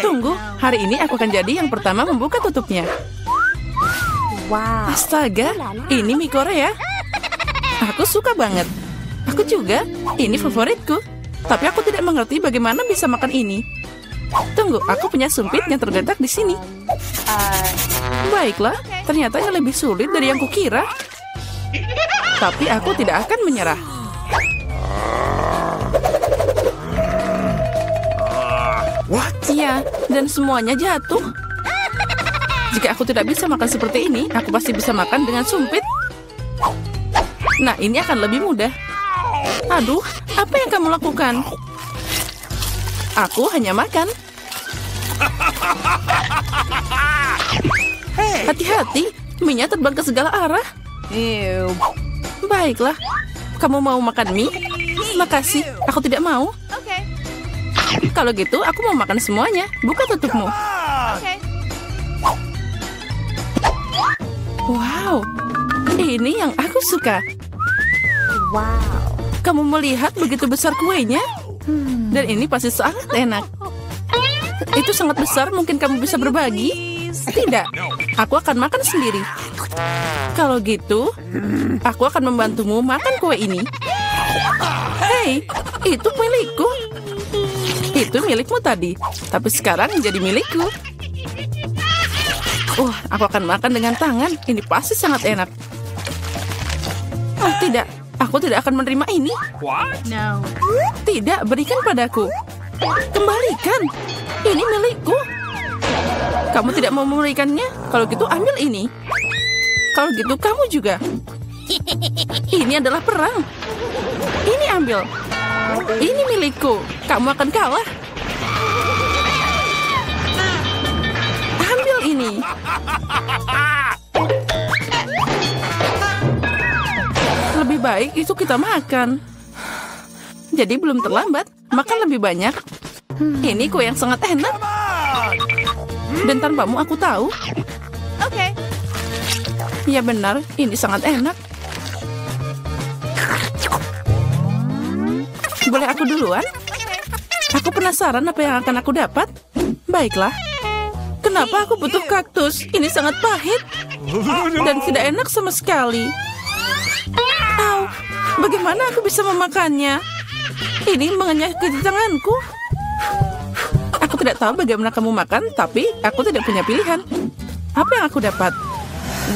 Tunggu, hari ini aku akan jadi yang pertama membuka tutupnya. Wow. Astaga, ini mie Korea. Aku suka banget. Aku juga, ini favoritku. Tapi aku tidak mengerti bagaimana bisa makan ini. Tunggu, aku punya sumpit yang terletak di sini. Baiklah, ternyata ini lebih sulit dari yang kukira. Tapi aku tidak akan menyerah. Iya, dan semuanya jatuh. Jika aku tidak bisa makan seperti ini, aku pasti bisa makan dengan sumpit. Nah, ini akan lebih mudah. Aduh, apa yang kamu lakukan? Aku hanya makan. Hati-hati, mie-nya terbang ke segala arah. Baiklah, kamu mau makan mie? Makasih, aku tidak mau. Kalau gitu, aku mau makan semuanya. Buka tutupmu. Wow, ini yang aku suka. Wow. Kamu melihat begitu besar kuenya? Dan ini pasti sangat enak. Itu sangat besar, mungkin kamu bisa berbagi? Tidak, aku akan makan sendiri. Kalau gitu, aku akan membantumu makan kue ini. Hei, itu milikku. Itu milikmu tadi, tapi sekarang jadi milikku. Aku akan makan dengan tangan. Ini pasti sangat enak. Oh, tidak. Aku tidak akan menerima ini. No. Tidak, berikan padaku. Kembalikan. Ini milikku. Kamu tidak mau memberikannya? Kalau gitu ambil ini. Kalau gitu kamu juga. Ini adalah perang. Ini ambil. Ini milikku. Kamu akan kalah. Ambil ini. Lebih baik itu kita makan. Jadi belum terlambat. Makan lebih banyak. Ini kue yang sangat enak. Dan tanpamu aku tahu. Ya benar, ini sangat enak. Boleh aku duluan? Aku penasaran apa yang akan aku dapat. Baiklah. Kenapa aku butuh kaktus? Ini sangat pahit. Dan tidak enak sama sekali. Au, bagaimana aku bisa memakannya? Ini mengenyah ke tanganku. Aku tidak tahu bagaimana kamu makan, tapi aku tidak punya pilihan. Apa yang aku dapat?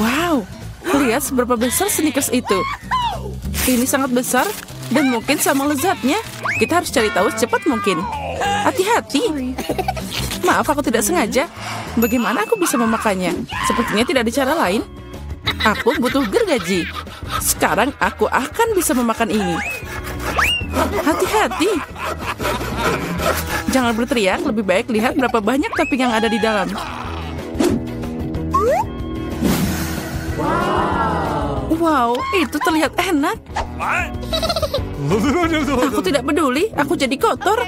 Wow, lihat seberapa besar Snickers itu. Ini sangat besar dan mungkin sama lezatnya. Kita harus cari tahu secepat mungkin. Hati-hati. Maaf, aku tidak sengaja. Bagaimana aku bisa memakannya? Sepertinya tidak ada cara lain. Aku butuh gergaji. Sekarang aku akan bisa memakan ini. Hati-hati. Jangan berteriak, lebih baik lihat berapa banyak topping yang ada di dalam. Wow, itu terlihat enak. Aku tidak peduli, aku jadi kotor.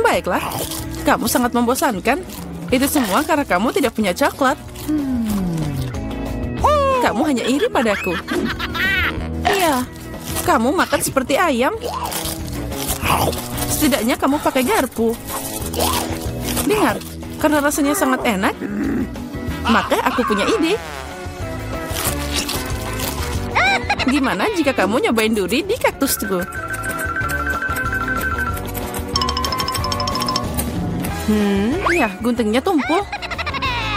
Baiklah, kamu sangat membosankan. Itu semua karena kamu tidak punya coklat. Kamu hanya iri padaku. Iya, kamu makan seperti ayam. Setidaknya kamu pakai garpu. Dengar, karena rasanya sangat enak, maka aku punya ide. Gimana jika kamu nyobain duri di kaktusku? Ya, guntingnya tumpul.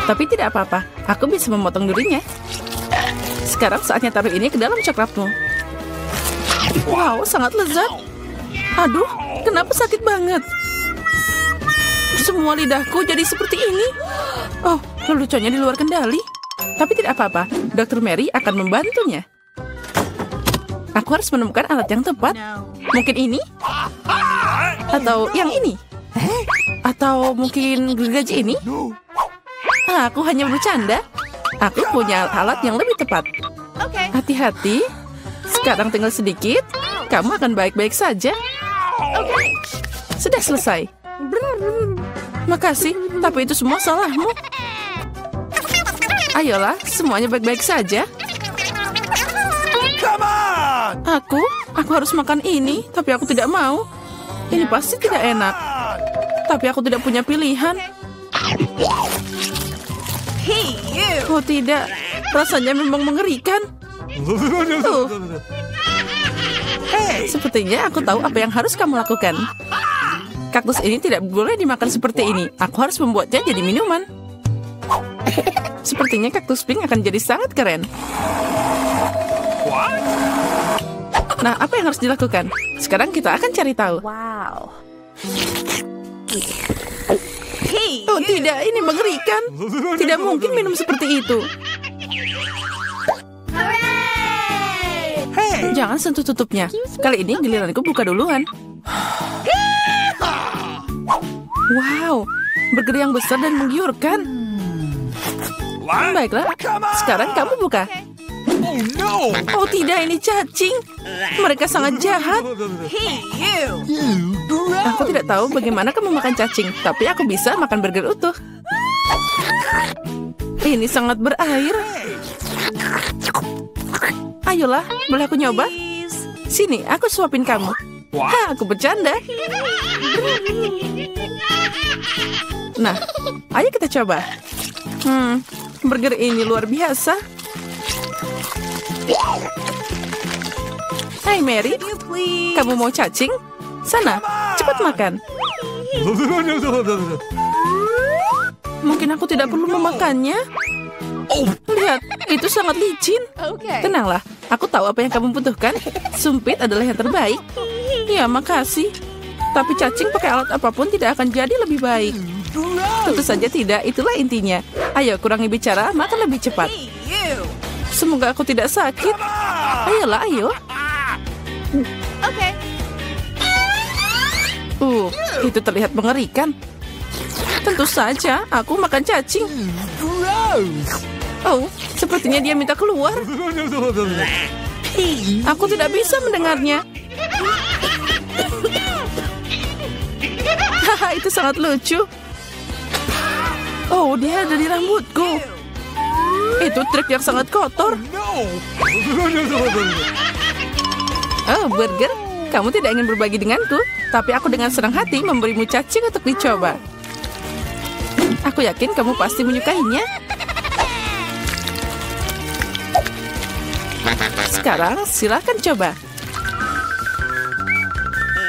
Tapi tidak apa-apa, aku bisa memotong durinya. Sekarang saatnya taruh ini ke dalam coklatmu. Wow, sangat lezat. Aduh, kenapa sakit banget? Semua lidahku jadi seperti ini. Oh, leluconnya di luar kendali. Tapi tidak apa-apa, Dr. Mary akan membantunya. Aku harus menemukan alat yang tepat. Mungkin ini? Atau yang ini? Atau mungkin gergaji ini? Aku hanya bercanda. Aku punya alat yang lebih tepat. Hati-hati. Sekarang tinggal sedikit. Kamu akan baik-baik saja. Sudah selesai. Makasih, tapi itu semua salahmu. Ayolah, semuanya baik-baik saja. Aku harus makan ini, tapi aku tidak mau. Ini pasti tidak enak. Tapi aku tidak punya pilihan. Oh tidak, rasanya memang mengerikan. Sepertinya aku tahu apa yang harus kamu lakukan. Kaktus ini tidak boleh dimakan seperti ini. Aku harus membuatnya jadi minuman. Sepertinya kaktus pink akan jadi sangat keren. Nah, apa yang harus dilakukan? Sekarang kita akan cari tahu. Wow. Oh tidak, ini mengerikan. Tidak mungkin minum seperti itu. Jangan sentuh tutupnya. Kali ini giliranku buka duluan. Wow, burger yang besar dan menggiurkan. Baiklah, sekarang kamu buka. Oh tidak, ini cacing. Mereka sangat jahat. Aku tidak tahu bagaimana kamu makan cacing, tapi aku bisa makan burger utuh. Ini sangat berair. Ayolah, boleh aku nyoba? Sini, aku suapin kamu. Hah, aku bercanda. Nah, ayo kita coba. Burger ini luar biasa. Hai Mary, kamu mau cacing? Sana, cepat makan. Mungkin aku tidak perlu memakannya. Lihat, itu sangat licin. Tenanglah, aku tahu apa yang kamu butuhkan. Sumpit adalah yang terbaik. Ya, makasih. Tapi cacing pakai alat apapun tidak akan jadi lebih baik. Tentu saja tidak, itulah intinya. Ayo, kurangi bicara, makan lebih cepat. Semoga aku tidak sakit. Ayolah, ayo. Itu terlihat mengerikan. Tentu saja, aku makan cacing. Oh, sepertinya dia minta keluar. Aku tidak bisa mendengarnya. Haha, itu sangat lucu. Oh, dia ada di rambutku. Itu trik yang sangat kotor. Oh, burger. Kamu tidak ingin berbagi denganku, tapi aku dengan senang hati memberimu cacing untuk dicoba. Aku yakin kamu pasti menyukainya. Sekarang silakan coba.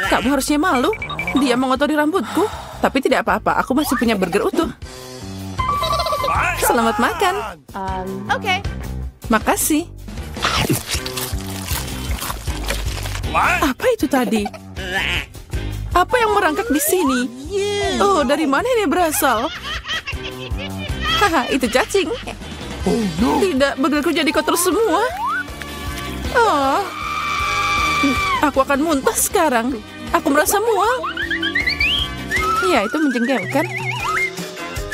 Kamu harusnya malu. Dia mengotori rambutku. Tapi tidak apa-apa, aku masih punya burger utuh. Selamat makan. Makasih. Apa itu tadi? Apa yang merangkak di sini? Oh, dari mana ini berasal? Haha, itu cacing. Tidak, burgerku jadi kotor semua. Oh, aku akan muntah sekarang. Aku merasa mual. Ya, itu menjengkelkan.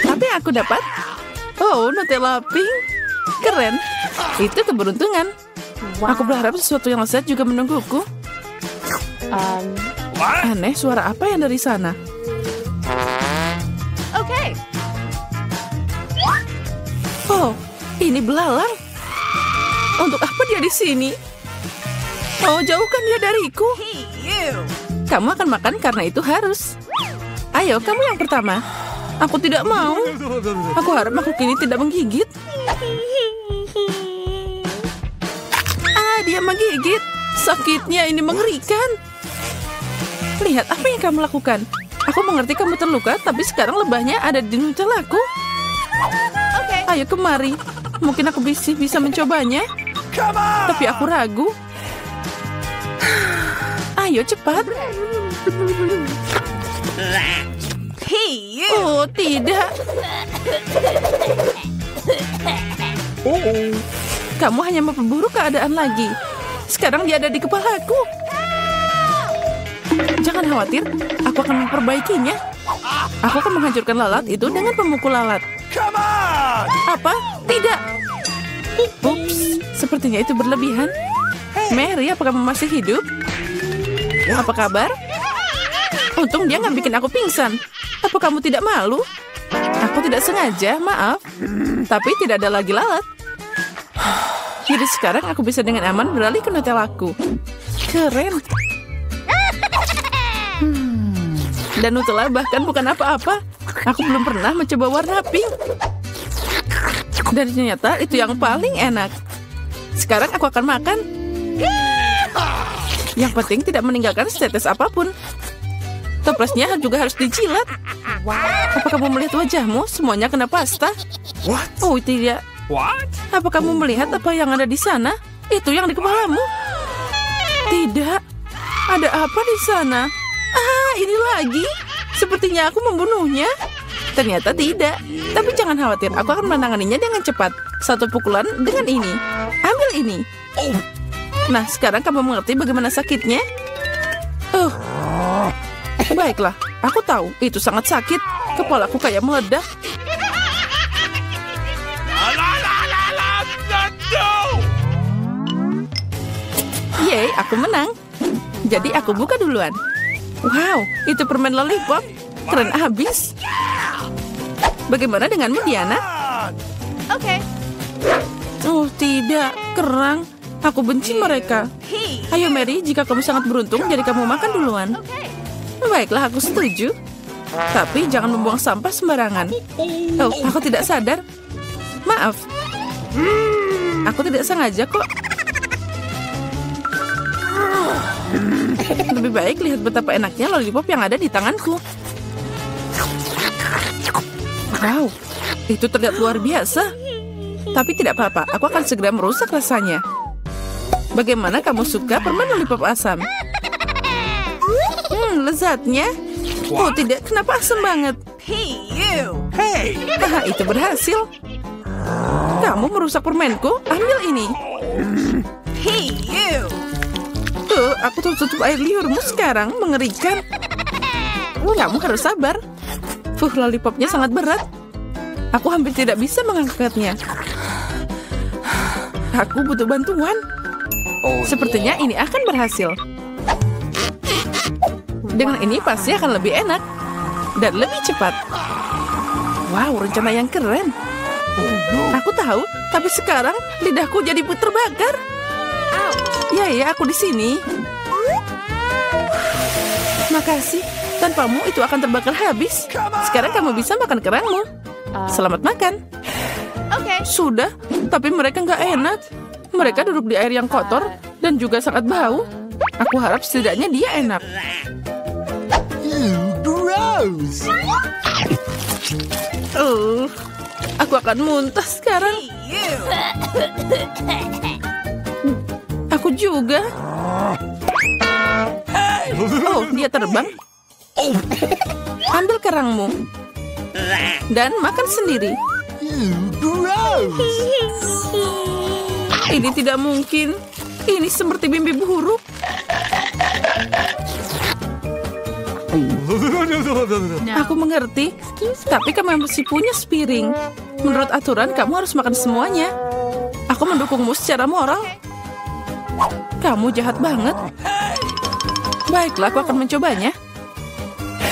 Apa yang aku dapat? Oh, Nutella pink. Keren. Itu keberuntungan. Aku berharap sesuatu yang lezat juga menungguku. Aneh, suara apa yang dari sana? Oh, ini belalang. Untuk apa dia di sini? Oh, jauhkan dia dariku. Kamu akan makan karena itu harus. Ayo, kamu yang pertama. Aku tidak mau. Aku harap makhluk ini tidak menggigit. Dia menggigit. Sakitnya ini mengerikan. Lihat apa yang kamu lakukan. Aku mengerti kamu terluka, tapi sekarang lebahnya ada di Nutellaku. Ayo kemari. Mungkin aku bisa mencobanya. Tapi aku ragu. Ayo cepat. Oh, tidak. Kamu hanya memperburuk keadaan lagi. Sekarang dia ada di kepalaku. Jangan khawatir, aku akan memperbaikinya. Aku akan menghancurkan lalat itu dengan pemukul lalat. Apa? Tidak. Ups, sepertinya itu berlebihan. Mary, apakah kamu masih hidup? Apa kabar? Untung dia nggak bikin aku pingsan. Apa kamu tidak malu? Aku tidak sengaja, maaf. Tapi tidak ada lagi lalat. Jadi sekarang aku bisa dengan aman beralih ke Nutellaku. Keren. Dan Nutella bahkan bukan apa-apa. Aku belum pernah mencoba warna pink. Dan ternyata itu yang paling enak. Sekarang aku akan makan. Yang penting tidak meninggalkan tetes apapun. Toplesnya juga harus dijilat. Apa kamu melihat wajahmu? Semuanya kena pasta. Oh tidak. Apa kamu melihat apa yang ada di sana? Itu yang di kepalamu. Tidak. Ada apa di sana? Ah, ini lagi. Sepertinya aku membunuhnya. Ternyata tidak. Tapi jangan khawatir, aku akan menanganinya dengan cepat. Satu pukulan dengan ini. Ambil ini. Nah, sekarang kamu mengerti bagaimana sakitnya? Baiklah, aku tahu itu sangat sakit. Kepalaku kayak meledak. Yeay, aku menang. Jadi aku buka duluan. Wow, itu permen lollipop. Keren abis. Bagaimana denganmu, Diana? Okay. Oh, tidak. Kerang. Aku benci mereka. Ayo, Mary. Jika kamu sangat beruntung, jadi kamu makan duluan. Baiklah, aku setuju. Tapi jangan membuang sampah sembarangan. Oh, aku tidak sadar. Maaf. Aku tidak sengaja kok. Lebih baik lihat betapa enaknya lollipop yang ada di tanganku. Wow, itu terlihat luar biasa. Tapi tidak apa-apa, aku akan segera merusak rasanya. Bagaimana kamu suka permen lollipop asam? Lezatnya. Oh tidak, kenapa asam banget? Haha, itu berhasil. Kamu merusak permenku, ambil ini. Aku tutup air liurmu sekarang, mengerikan. Kamu harus sabar. Lollipopnya sangat berat. Aku hampir tidak bisa mengangkatnya. Aku butuh bantuan. Sepertinya ini akan berhasil. Dengan ini pasti akan lebih enak. Dan lebih cepat. Wow, rencana yang keren. Aku tahu, tapi sekarang lidahku jadi terbakar. Ya, aku di sini. Makasih. Tanpamu itu akan terbakar habis. Sekarang kamu bisa makan kerangmu. Selamat makan. Sudah, tapi mereka nggak enak. Mereka duduk di air yang kotor dan juga sangat bau. Aku harap setidaknya dia enak. Gross. Aku akan muntah sekarang. Aku juga. Oh, dia terbang. Ambil kerangmu. Dan makan sendiri. Ini tidak mungkin. Ini seperti mimpi buruk. Aku mengerti. Tapi kamu masih punya piring. Menurut aturan, kamu harus makan semuanya. Aku mendukungmu secara moral. Kamu jahat banget. Baiklah, aku akan mencobanya.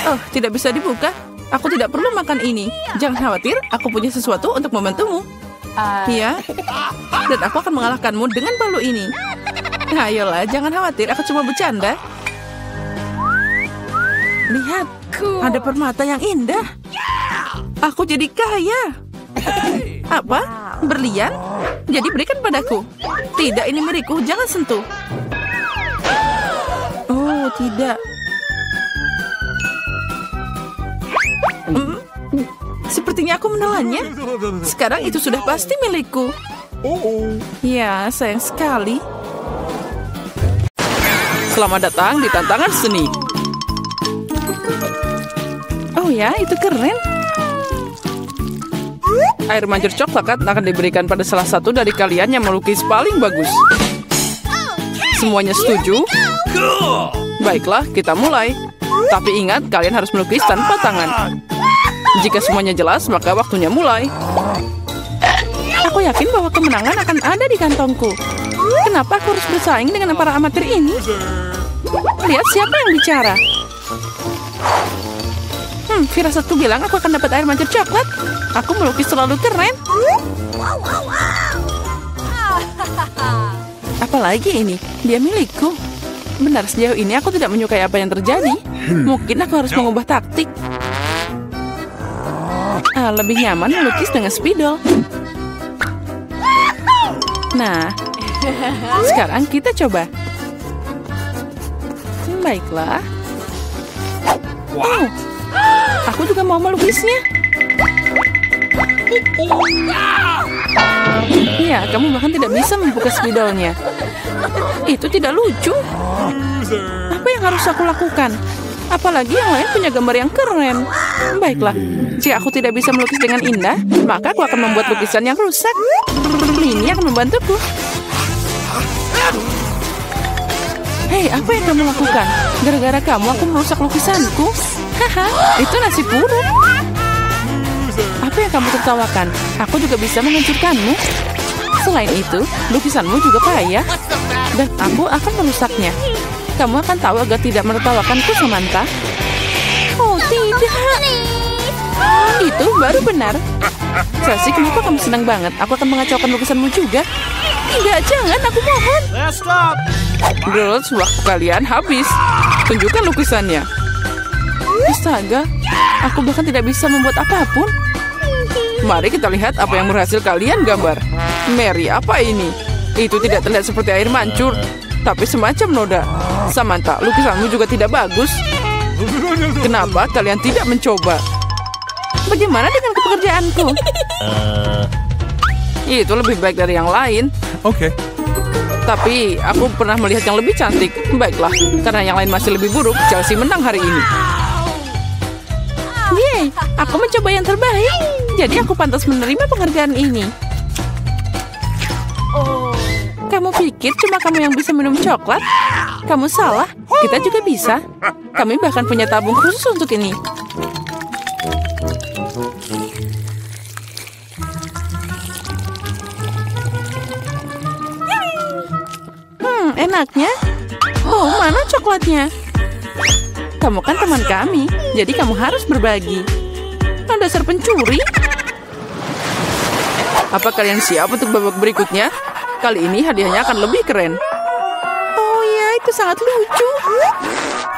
Oh, tidak bisa dibuka. Aku tidak perlu makan ini. Jangan khawatir, aku punya sesuatu untuk membantumu. Iya. Dan aku akan mengalahkanmu dengan palu ini. Ayolah, jangan khawatir, aku cuma bercanda. Lihat, ada permata yang indah. Aku jadi kaya. Apa? Berlian? Jadi berikan padaku. Tidak, ini milikku, jangan sentuh. Oh, tidak. Sepertinya aku menelannya. Sekarang itu sudah pasti milikku. Ya, sayang sekali. Selamat datang di tantangan seni. Oh ya, itu keren. Air mancur coklat akan diberikan pada salah satu dari kalian yang melukis paling bagus. Semuanya setuju? Baiklah, kita mulai. Tapi ingat, kalian harus melukis tanpa tangan. Jika semuanya jelas, maka waktunya mulai. Aku yakin bahwa kemenangan akan ada di kantongku. Kenapa aku harus bersaing dengan para amatir ini? Lihat siapa yang bicara. Firasatku bilang aku akan dapat air mancur coklat. Aku melukis terlalu keren. Apalagi ini, dia milikku. Benar, sejauh ini aku tidak menyukai apa yang terjadi. Mungkin aku harus mengubah taktik. Lebih nyaman melukis dengan spidol. Nah, sekarang kita coba. Baiklah. Oh, aku juga mau melukisnya. Ya, kamu bahkan tidak bisa membuka spidolnya. Itu tidak lucu. Apa yang harus aku lakukan? Apalagi yang lain punya gambar yang keren. Baiklah, jika aku tidak bisa melukis dengan indah, maka aku akan membuat lukisan yang rusak. Ini akan membantuku. Hei, apa yang kamu lakukan? Gara-gara kamu aku merusak lukisanku. Haha, itu nasib buruk. Apa yang kamu tertawakan? Aku juga bisa menghancurkanmu. Selain itu, lukisanmu juga payah. Dan aku akan merusaknya. Kamu akan tahu agar tidak menertawakanku, Samantha. Oh, tidak. Itu baru benar. Chelsea, kenapa kamu senang banget? Aku akan mengacaukan lukisanmu juga. Tidak, jangan, aku mohon. Girls, waktu kalian habis. Tunjukkan lukisannya. Astaga, aku bahkan tidak bisa membuat apapun. Mari kita lihat apa yang berhasil kalian gambar. Mary, apa ini? Itu tidak terlihat seperti air mancur, tapi semacam noda. Samantha, lukisanmu juga tidak bagus. Kenapa kalian tidak mencoba? Bagaimana dengan pekerjaanku? Itu lebih baik dari yang lain. Oke. Tapi aku pernah melihat yang lebih cantik. Baiklah, karena yang lain masih lebih buruk, Chelsea menang hari ini. Yeay, aku mencoba yang terbaik. Jadi aku pantas menerima penghargaan ini. Kamu pikir cuma kamu yang bisa minum coklat? Kamu salah, kita juga bisa. Kami bahkan punya tabung khusus untuk ini. Enaknya. Oh, mana coklatnya? Kamu kan teman kami, jadi kamu harus berbagi. Dasar pencuri. Apa kalian siap untuk babak berikutnya? Kali ini hadiahnya akan lebih keren. Oh ya, itu sangat lucu.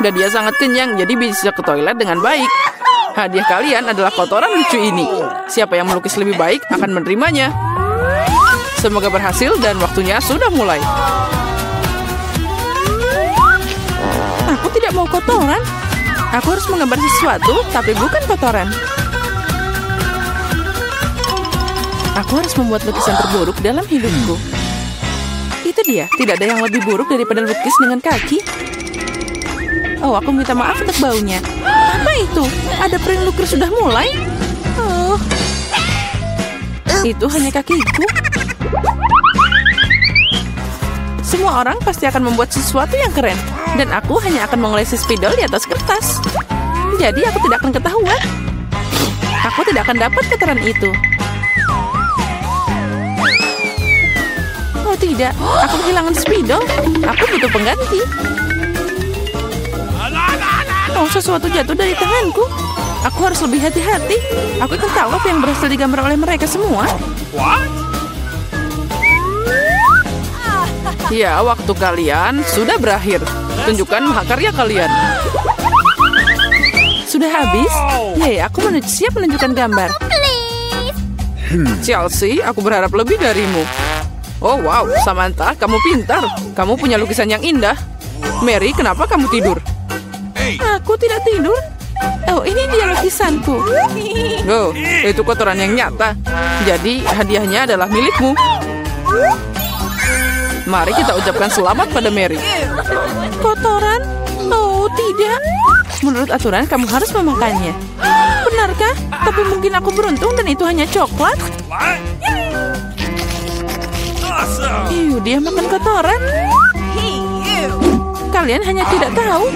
Dan dia sangat kenyang, jadi bisa ke toilet dengan baik. Hadiah kalian adalah kotoran lucu ini. Siapa yang melukis lebih baik akan menerimanya. Semoga berhasil dan waktunya sudah mulai. Aku tidak mau kotoran. Aku harus menggambar sesuatu, tapi bukan kotoran. Aku harus membuat lukisan terburuk dalam hidupku. Itu dia, tidak ada yang lebih buruk daripada lukis dengan kaki. Oh, aku minta maaf untuk baunya. Apa itu? Ada print lukis sudah mulai? Oh, itu hanya kakiku. Semua orang pasti akan membuat sesuatu yang keren. Dan aku hanya akan mengoleksi spidol di atas kertas. Jadi aku tidak akan ketahuan. Aku tidak akan dapat kotoran itu. Oh tidak, aku kehilangan spidol. Aku butuh pengganti. Oh, sesuatu jatuh dari tanganku. Aku harus lebih hati-hati. Aku akan tahu apa yang berhasil digambar oleh mereka semua. Ya, waktu kalian sudah berakhir. Tunjukkan mahakarya kalian. Sudah habis? Yeay, aku siap menunjukkan gambar. Chelsea, aku berharap lebih darimu. Oh wow, Samantha, kamu pintar. Kamu punya lukisan yang indah. Mary, kenapa kamu tidur? Aku tidak tidur. Oh, ini dia lukisanku. Oh, itu kotoran yang nyata. Jadi, hadiahnya adalah milikmu. Mari kita ucapkan selamat pada Mary. Kotoran? Oh, tidak. Menurut aturan, kamu harus memakannya. Benarkah? Tapi mungkin aku beruntung dan itu hanya coklat. Dia makan kotoran. Kalian hanya tidak tahu.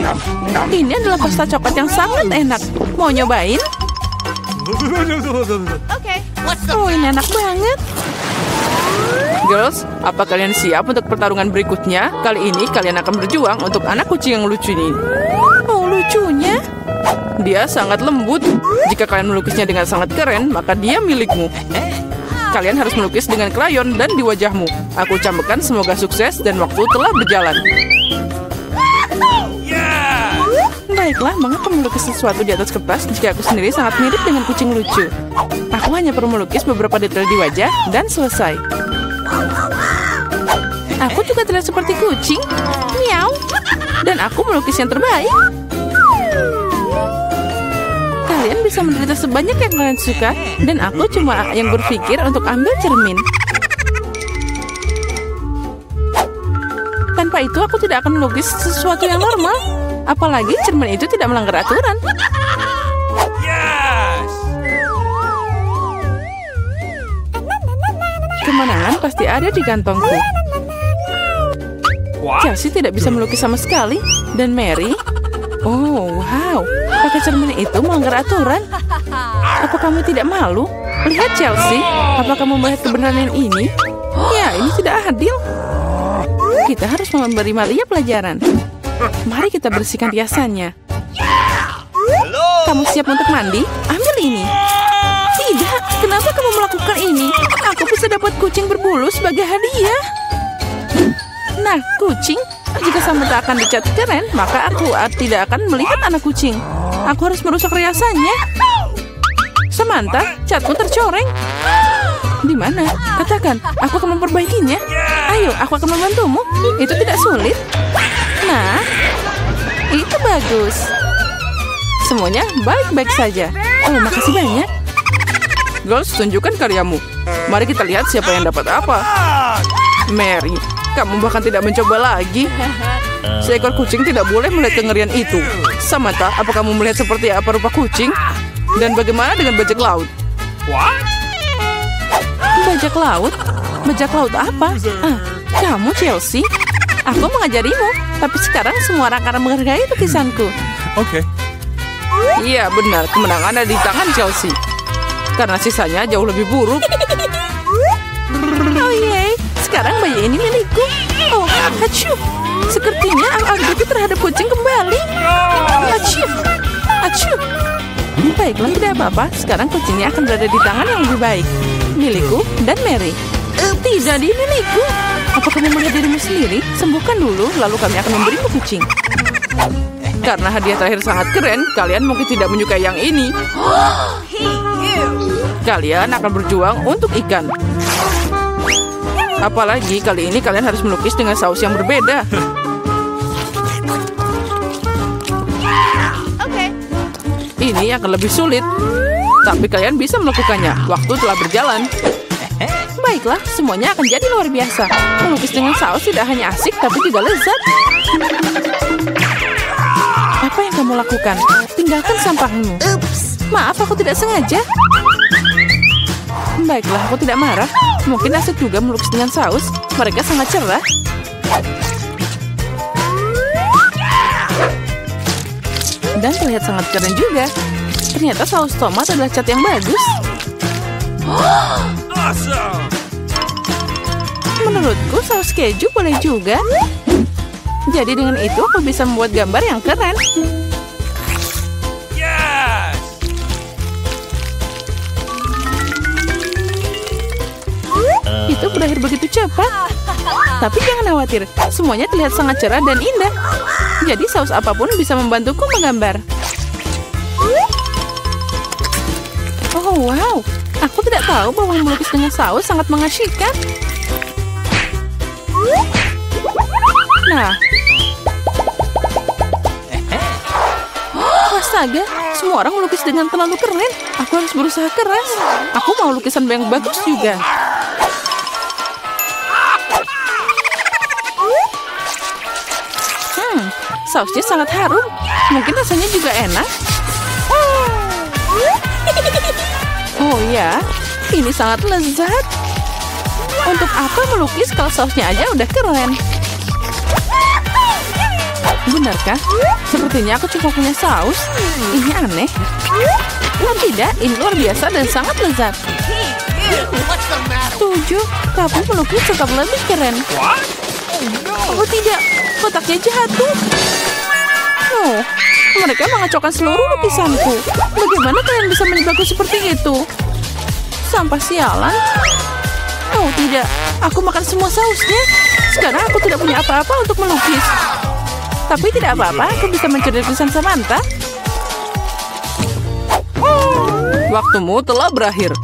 Ini adalah pasta coklat yang sangat enak. Mau nyobain? Oh, ini enak banget. Girls, apa kalian siap untuk pertarungan berikutnya? Kali ini kalian akan berjuang untuk anak kucing yang lucu ini. Oh, lucunya. Dia sangat lembut. Jika kalian melukisnya dengan sangat keren, maka dia milikmu. Kalian harus melukis dengan krayon dan di wajahmu. Aku ucapkan semoga sukses dan waktu telah berjalan. Baiklah, mengapa melukis sesuatu di atas kertas jika aku sendiri sangat mirip dengan kucing lucu? Aku hanya perlu melukis beberapa detail di wajah dan selesai. Aku juga terlihat seperti kucing. Miau. Dan aku melukis yang terbaik. Kalian bisa menderita sebanyak yang kalian suka, dan aku cuma yang berpikir untuk ambil cermin. Tanpa itu aku tidak akan melukis sesuatu yang normal. Apalagi cermin itu tidak melanggar aturan. Yes! Kemenangan pasti ada di kantongku. What? Chelsea tidak bisa melukis sama sekali. Dan Mary, oh wow, pakai cermin itu melanggar aturan. Apa kamu tidak malu? Lihat Chelsea, apa kamu melihat kebenaran ini? Ya, ini tidak adil. Kita harus memberi Maria pelajaran. Mari kita bersihkan riasannya. Kamu siap untuk mandi? Ambil ini. Tidak, kenapa kamu melakukan ini? Aku bisa dapat kucing berbulu sebagai hadiah. Nah, kucing, jika Samantha akan dicat keren, maka aku tidak akan melihat anak kucing. Aku harus merusak riasannya. Samantha, catmu tercoreng. Di mana? Katakan, aku akan memperbaikinya. Ayo, aku akan membantumu. Itu tidak sulit. Nah, itu bagus. Semuanya baik-baik saja. Oh, makasih banyak. Girls, tunjukkan karyamu. Mari kita lihat siapa yang dapat apa. Mary, kamu bahkan tidak mencoba lagi. Seekor kucing tidak boleh melihat kengerian itu. Samantha, apa kamu melihat seperti apa rupa kucing? Dan bagaimana dengan bajak laut? What? Bajak laut? Bajak laut apa? Kamu Chelsea? Aku mengajarimu, tapi sekarang semua orang akan menghargai lukisanku. Oke. Iya benar, kemenangan ada di tangan Chelsea. Karena sisanya jauh lebih buruk. Oh yeay, sekarang bayi ini milikku. Oh, acuh. Sepertinya aku terhadap kucing kembali. Acuh, acuh. Baiklah, tidak apa-apa. Sekarang kucingnya akan berada di tangan yang lebih baik. Milikku dan Mary. Tidak, dia milikku. Apa kamu melihat dirimu sendiri? Sembuhkan dulu, lalu kami akan memberimu kucing. Karena hadiah terakhir sangat keren, kalian mungkin tidak menyukai yang ini. Kalian akan berjuang untuk ikan. Apalagi kali ini kalian harus melukis dengan saus yang berbeda. Ini akan lebih sulit. Tapi kalian bisa melakukannya. Waktu telah berjalan. Baiklah, semuanya akan jadi luar biasa. Melukis dengan saus tidak hanya asik, tapi juga lezat. Apa yang kamu lakukan? Tinggalkan sampahmu. Maaf, aku tidak sengaja. Baiklah, aku tidak marah. Mungkin asik juga melukis dengan saus. Mereka sangat cerah. Dan terlihat sangat keren juga. Ternyata saus tomat adalah cat yang bagus. Awesome. Menurutku saus keju boleh juga. Jadi dengan itu aku bisa membuat gambar yang keren. Yes. Itu berakhir begitu cepat. Tapi jangan khawatir, semuanya terlihat sangat cerah dan indah. Jadi saus apapun bisa membantuku menggambar. Oh wow, aku tidak tahu bahwa melukis dengan saus sangat mengasyikkan. Nah, astaga, semua orang melukis dengan terlalu keren. Aku harus berusaha keras. Aku mau lukisan yang bagus juga. Sausnya sangat harum. Mungkin rasanya juga enak. Oh ya, ini sangat lezat. Untuk apa melukis kalau sausnya aja udah keren? Benarkah? Sepertinya aku cuma punya saus. Ini aneh. Oh tidak, ini luar biasa dan sangat lezat. Setuju, tapi melukis tetap lebih keren. Oh tidak, kotaknya jatuh. Oh, mereka mengacaukan seluruh lukisanku. Bagaimana kalian bisa menjebakku seperti itu? Sampah sialan. Oh tidak, aku makan semua sausnya. Sekarang aku tidak punya apa-apa untuk melukis. Tapi tidak apa-apa, aku bisa mencuri lukisan Samantha. Waktumu telah berakhir.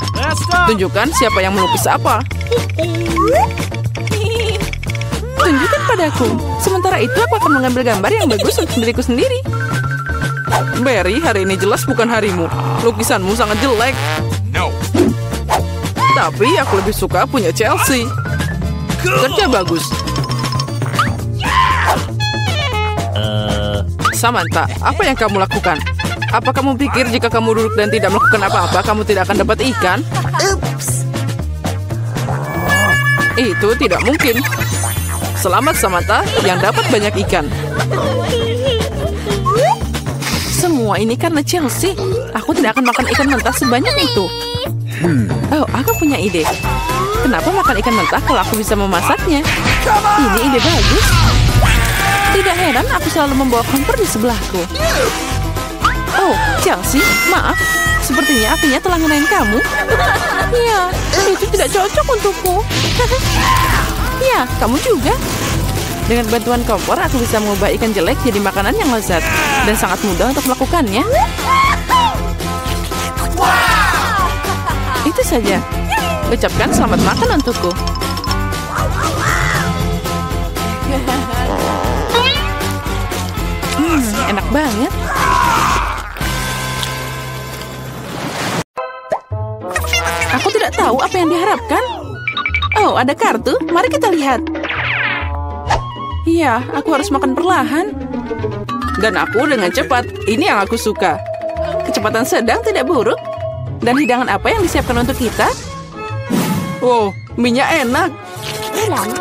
Tunjukkan siapa yang melukis apa. Tunjukkan padaku. Sementara itu aku akan mengambil gambar yang bagus untuk diriku sendiri. Barry, hari ini jelas bukan harimu. Lukisanmu sangat jelek. No. Tapi aku lebih suka punya Chelsea. Kerja bagus. Samantha, apa yang kamu lakukan? Apa kamu pikir jika kamu duduk dan tidak melakukan apa-apa, kamu tidak akan dapat ikan? Oops. Itu tidak mungkin. Selamat Samantha yang dapat banyak ikan. Semua ini karena Chelsea. Aku tidak akan makan ikan mentah sebanyak itu. Oh, aku punya ide. Kenapa makan ikan mentah kalau aku bisa memasaknya? Ini ide bagus. Tidak heran aku selalu membawa kompor di sebelahku. Oh, Chelsea, maaf. Sepertinya apinya telah ngenain kamu. Ya, itu tidak cocok untukku. Ya, kamu juga. Dengan bantuan kompor, aku bisa mengubah ikan jelek jadi makanan yang lezat. Dan sangat mudah untuk melakukannya. Itu saja. Ucapkan selamat makan untukku. Enak banget. Aku tidak tahu apa yang diharapkan. Oh, ada kartu. Mari kita lihat. Iya, aku harus makan perlahan. Dan aku dengan cepat. Ini yang aku suka. Kecepatan sedang tidak buruk. Dan hidangan apa yang disiapkan untuk kita? Wow, minyak enak.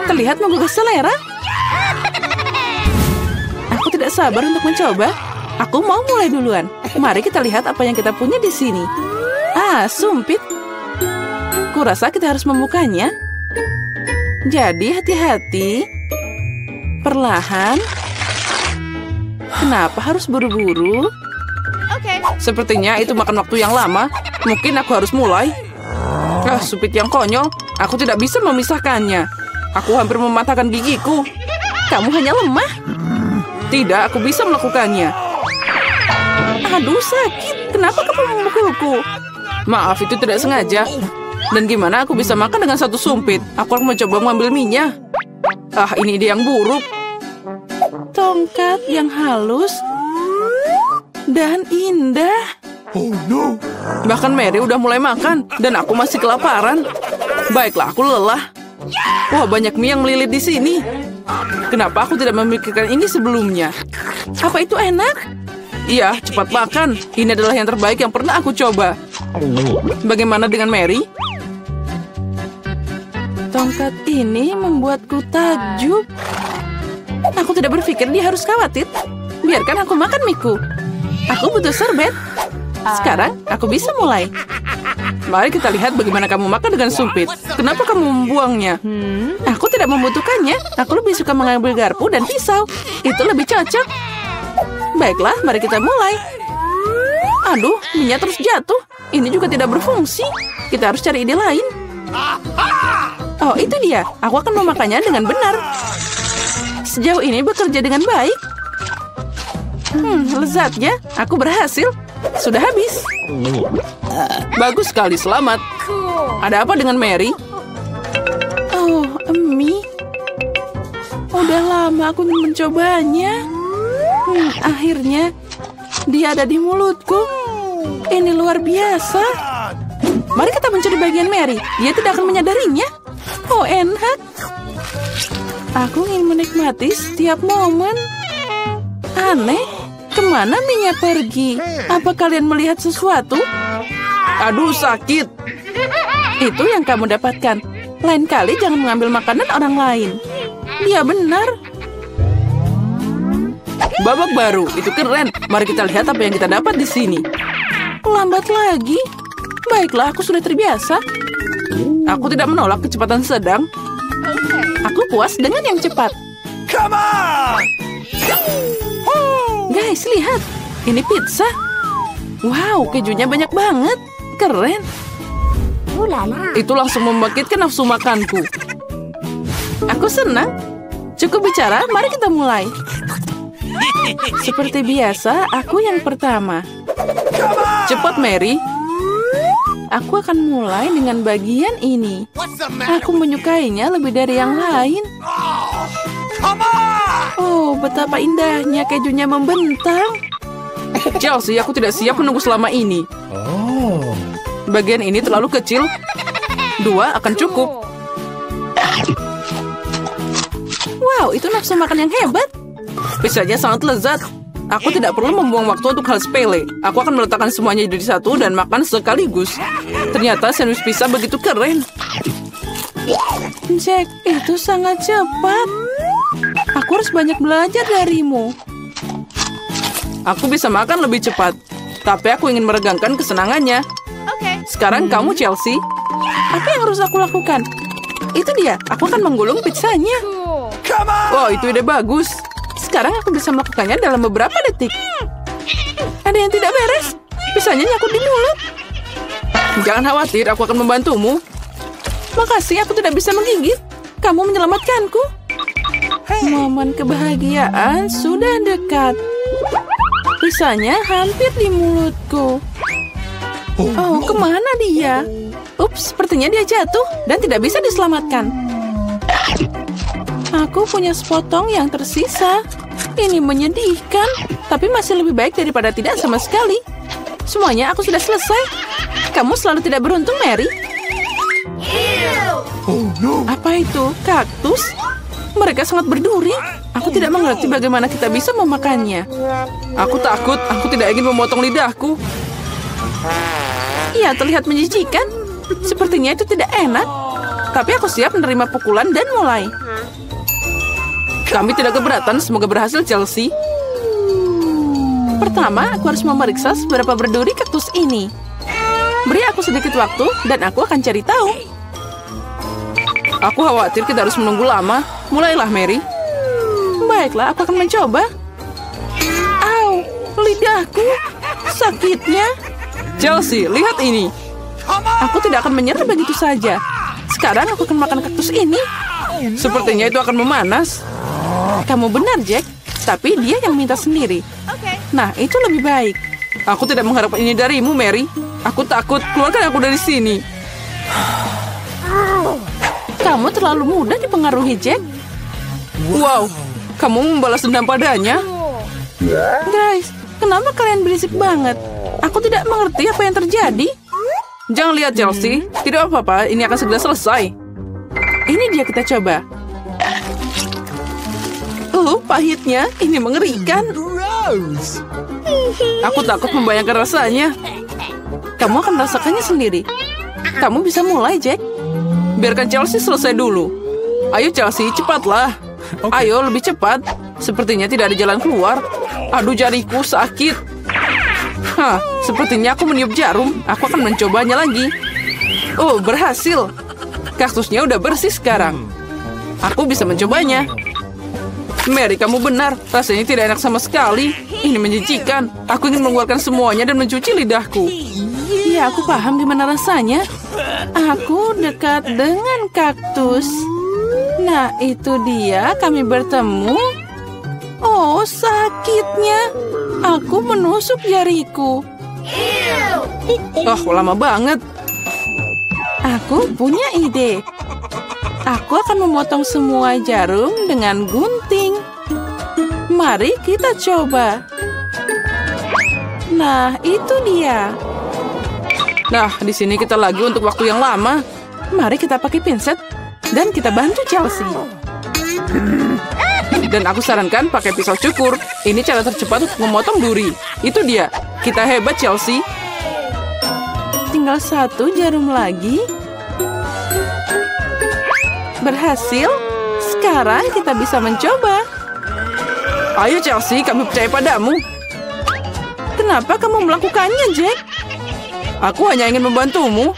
Terlihat menggugah selera. Aku tidak sabar untuk mencoba. Aku mau mulai duluan. Mari kita lihat apa yang kita punya di sini. Ah, sumpit. Kurasa kita harus membukanya. Jadi hati-hati. Perlahan. Kenapa harus buru-buru? Sepertinya itu makan waktu yang lama. Mungkin aku harus mulai. Ah, sumpit yang konyol. Aku tidak bisa memisahkannya. Aku hampir mematahkan gigiku. Kamu hanya lemah. Tidak, aku bisa melakukannya. Aduh, sakit. Kenapa kamu memukulku? Maaf, itu tidak sengaja. Dan gimana aku bisa makan dengan satu sumpit? Aku akan mencoba mengambil minyak. Ah, ini ide yang buruk. Tongkat yang halus dan indah. Oh no. Bahkan Mary udah mulai makan dan aku masih kelaparan. Baiklah, aku lelah. Wah, banyak mie yang melilit di sini. Kenapa aku tidak memikirkan ini sebelumnya? Apa itu enak? Iya, cepat makan. Ini adalah yang terbaik yang pernah aku coba. Bagaimana dengan Mary? Tongkat ini membuatku takjub. Aku tidak berpikir dia harus khawatir. Biarkan aku makan miku. Aku butuh serbet. Sekarang aku bisa mulai. Mari kita lihat bagaimana kamu makan dengan sumpit. Kenapa kamu membuangnya? Aku tidak membutuhkannya. Aku lebih suka mengambil garpu dan pisau. Itu lebih cocok. Baiklah, mari kita mulai. Aduh, minyak terus jatuh. Ini juga tidak berfungsi. Kita harus cari ide lain. Oh, itu dia. Aku akan memakannya dengan benar. Sejauh ini bekerja dengan baik. Lezatnya. Aku berhasil. Sudah habis. Bagus sekali, selamat. Ada apa dengan Mary? Oh, mie. Udah lama aku ingin mencobanya. Akhirnya, dia ada di mulutku. Ini luar biasa. Mari kita mencuri bagian Mary. Dia tidak akan menyadarinya. Oh, enak. Aku ingin menikmati setiap momen. Aneh. Kemana minyak pergi? Apa kalian melihat sesuatu? Aduh, sakit. Itu yang kamu dapatkan. Lain kali jangan mengambil makanan orang lain. Dia benar. Babak baru, itu keren. Mari kita lihat apa yang kita dapat di sini. Lambat lagi. Baiklah, aku sudah terbiasa. Aku tidak menolak kecepatan sedang. Aku puas dengan yang cepat. Come on! Guys, lihat. Ini pizza. Wow, kejunya banyak banget. Keren. Itu langsung membangkitkan nafsu makanku. Aku senang. Cukup bicara, mari kita mulai. Seperti biasa, aku yang pertama. Cepat, Mary. Aku akan mulai dengan bagian ini. Aku menyukainya lebih dari yang lain. Oh, betapa indahnya kejunya membentang. Chelsea, aku tidak siap menunggu selama ini. Bagian ini terlalu kecil. 2 akan cukup. Wow, itu nafsu makan yang hebat. Pizzanya sangat lezat. Aku tidak perlu membuang waktu untuk hal sepele. Aku akan meletakkan semuanya jadi satu dan makan sekaligus. Ternyata sandwich pizza begitu keren. Jack, itu sangat cepat. Aku harus banyak belajar darimu. Aku bisa makan lebih cepat, tapi aku ingin meregangkan kesenangannya. Sekarang kamu, Chelsea. Apa yang harus aku lakukan? Itu dia, aku akan menggulung pizzanya. Wow, itu ide bagus. Sekarang aku bisa melakukannya dalam beberapa detik. Ada yang tidak beres? Pizzanya nyangkut di mulut. Jangan khawatir, aku akan membantumu. Makasih, aku tidak bisa menggigit. Kamu menyelamatkanku. Momen kebahagiaan sudah dekat. Pizzanya hampir di mulutku. Oh, kemana dia? Ups, sepertinya dia jatuh dan tidak bisa diselamatkan. Aku punya sepotong yang tersisa. Ini menyedihkan, tapi masih lebih baik daripada tidak sama sekali. Semuanya aku sudah selesai. Kamu selalu tidak beruntung, Mary. Apa itu? Kaktus? Mereka sangat berduri. Aku tidak mengerti bagaimana kita bisa memakannya. Aku takut, aku tidak ingin memotong lidahku. Iya, terlihat menjijikan. Sepertinya itu tidak enak. Tapi aku siap menerima pukulan dan mulai. Kami tidak keberatan, semoga berhasil, Chelsea. Pertama, aku harus memeriksa seberapa berduri kaktus ini. Beri aku sedikit waktu, dan aku akan cari tahu. Aku khawatir kita harus menunggu lama. Mulailah, Mary. Baiklah, aku akan mencoba. Au, lidahku. Sakitnya. Chelsea, lihat ini. Aku tidak akan menyerah begitu saja. Sekarang aku akan makan kaktus ini. Sepertinya itu akan memanas. Kamu benar, Jack. Tapi dia yang minta sendiri. Nah, itu lebih baik. Aku tidak mengharapkan ini darimu, Mary. Aku takut. Keluarkan aku dari sini. Kamu terlalu mudah dipengaruhi, Jack. Wow, kamu membalas dendam padanya. Guys, kenapa kalian berisik banget? Aku tidak mengerti apa yang terjadi. Jangan lihat, Chelsea. Tidak apa-apa, ini akan segera selesai. Ini dia, kita coba. Pahitnya. Ini mengerikan. Aku takut membayangkan rasanya. Kamu akan merasakannya sendiri. Kamu bisa mulai, Jack. Biarkan Chelsea selesai dulu. Ayo, Chelsea, cepatlah. Ayo, lebih cepat. Sepertinya tidak ada jalan keluar. Aduh, jariku sakit. Sepertinya aku meniup jarum. Aku akan mencobanya lagi. Oh, berhasil. Kaktusnya udah bersih sekarang. Aku bisa mencobanya. Mary, kamu benar. Rasanya tidak enak sama sekali. Ini menjijikan. Aku ingin mengeluarkan semuanya dan mencuci lidahku. Ya, aku paham gimana rasanya. Aku dekat dengan kaktus. Nah, itu dia. Kami bertemu. Oh, sakitnya. Aku menusuk jariku. Lama banget. Aku punya ide. Aku akan memotong semua jarum dengan gunting. Mari kita coba. Nah, itu dia. Nah, di sini kita lagi untuk waktu yang lama. Mari kita pakai pinset dan kita bantu Chelsea. Dan aku sarankan pakai pisau cukur. Ini cara tercepat untuk memotong duri. Itu dia. Kita hebat, Chelsea. Tinggal 1 jarum lagi. Berhasil. Sekarang kita bisa mencoba. Ayo, Chelsea, kami percaya padamu. Kenapa kamu melakukannya, Jack? Aku hanya ingin membantumu.